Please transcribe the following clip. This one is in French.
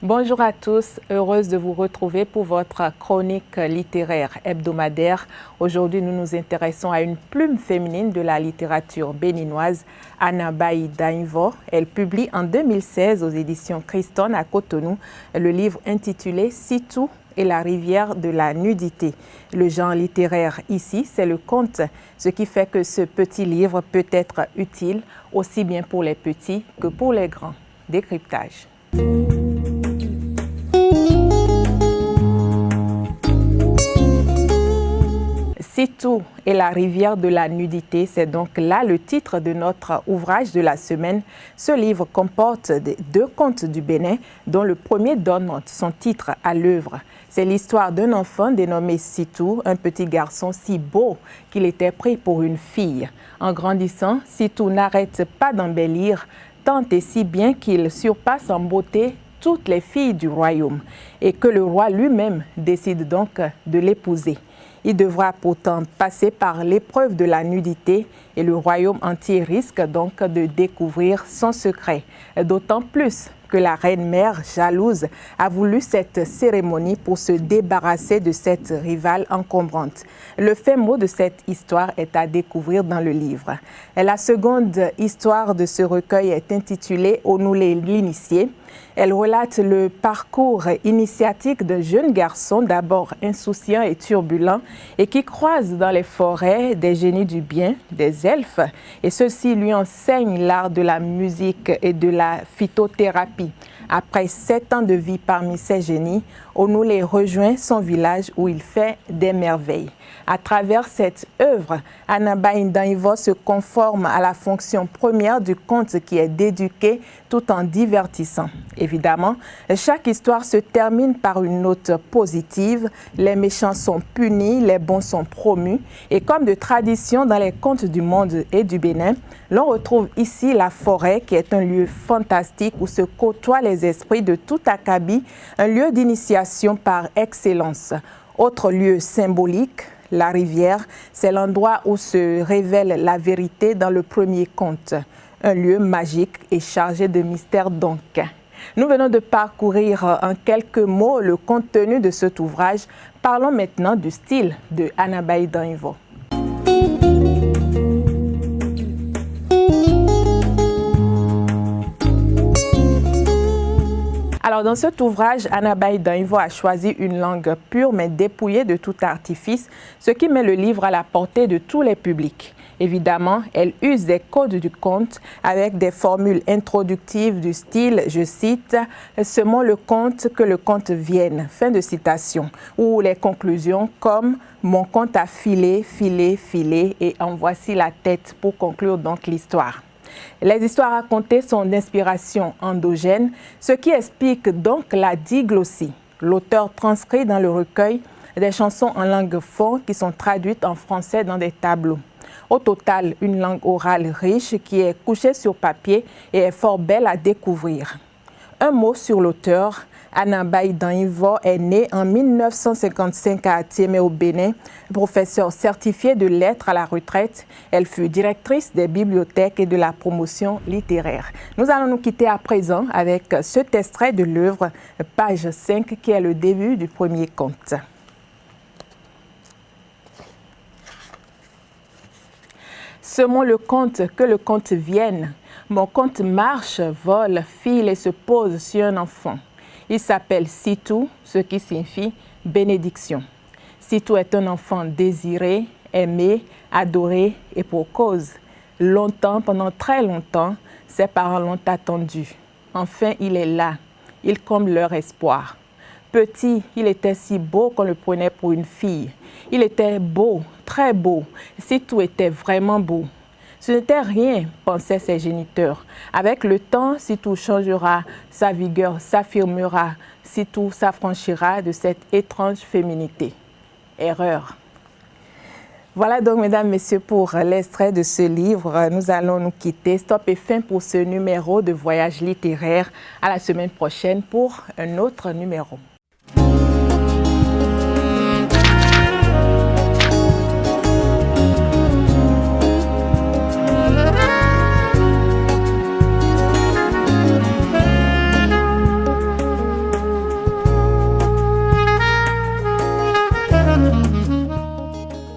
Bonjour à tous, heureuse de vous retrouver pour votre chronique littéraire hebdomadaire. Aujourd'hui, nous nous intéressons à une plume féminine de la littérature béninoise, Anabaï Dainvo. Elle publie en 2016 aux éditions Christon à Cotonou le livre intitulé « Sitou et la rivière de la nudité ». Le genre littéraire ici, c'est le conte, ce qui fait que ce petit livre peut être utile aussi bien pour les petits que pour les grands. Décryptage. Sitou et la rivière de la nudité, c'est donc là le titre de notre ouvrage de la semaine. Ce livre comporte deux contes du Bénin, dont le premier donne son titre à l'œuvre. C'est l'histoire d'un enfant dénommé Sitou, un petit garçon si beau qu'il était pris pour une fille. En grandissant, Sitou n'arrête pas d'embellir, tant et si bien qu'il surpasse en beauté toutes les filles du royaume et que le roi lui-même décide donc de l'épouser. Il devra pourtant passer par l'épreuve de la nudité et le royaume entier risque donc de découvrir son secret. D'autant plus que la reine-mère, jalouse, a voulu cette cérémonie pour se débarrasser de cette rivale encombrante. Le fait mot de cette histoire est à découvrir dans le livre. La seconde histoire de ce recueil est intitulée « Onoulé l'initié ». Elle relate le parcours initiatique d'un jeune garçon, d'abord insouciant et turbulent, et qui croise dans les forêts des génies du bien, des elfes, et ceux-ci lui enseignent l'art de la musique et de la phytothérapie. Après 7 ans de vie parmi ces génies, Onoulé rejoint son village où il fait des merveilles. À travers cette œuvre, Anabaï Dainvo se conforme à la fonction première du conte qui est d'éduquer tout en divertissant. Évidemment, chaque histoire se termine par une note positive. Les méchants sont punis, les bons sont promus. Et comme de tradition dans les contes du monde et du Bénin, l'on retrouve ici la forêt qui est un lieu fantastique où se côtoient les esprits de tout acabit, un lieu d'initiation par excellence. Autre lieu symbolique, la rivière, c'est l'endroit où se révèle la vérité dans le premier conte. Un lieu magique et chargé de mystères donc. Nous venons de parcourir en quelques mots le contenu de cet ouvrage. Parlons maintenant du style de Anabaï Dainvo. Alors, dans cet ouvrage, Anabaï Dainvo a choisi une langue pure mais dépouillée de tout artifice, ce qui met le livre à la portée de tous les publics. Évidemment, elle use des codes du conte avec des formules introductives du style, je cite, « Semons le conte que le conte vienne », fin de citation, ou les conclusions comme « Mon conte a filé, filé, filé » et « En voici la tête » pour conclure donc l'histoire. Les histoires racontées sont d'inspiration endogène, ce qui explique donc la diglossie. L'auteur transcrit dans le recueil des chansons en langue fon qui sont traduites en français dans des tableaux. Au total, une langue orale riche qui est couchée sur papier et est fort belle à découvrir. Un mot sur l'auteur. Anabaï Dainvo est née en 1955 à Atiémé au Bénin, professeure certifiée de lettres à la retraite. Elle fut directrice des bibliothèques et de la promotion littéraire. Nous allons nous quitter à présent avec cet extrait de l'œuvre, page 5, qui est le début du premier conte. Semons le conte que le conte vienne. Mon conte marche, vole, file et se pose sur un enfant. Il s'appelle Sitou, ce qui signifie bénédiction. Sitou est un enfant désiré, aimé, adoré et pour cause. Longtemps, pendant très longtemps, ses parents l'ont attendu. Enfin, il est là. Il comble leur espoir. Petit, il était si beau qu'on le prenait pour une fille. Il était beau, très beau. Sitou était vraiment beau. Ce n'était rien, pensaient ses géniteurs. Avec le temps, Sitou changera, sa vigueur s'affirmera, Sitou s'affranchira de cette étrange féminité. Erreur. Voilà donc, mesdames, messieurs, pour l'extrait de ce livre. Nous allons nous quitter. Stop et fin pour ce numéro de Voyage littéraire. À la semaine prochaine pour un autre numéro.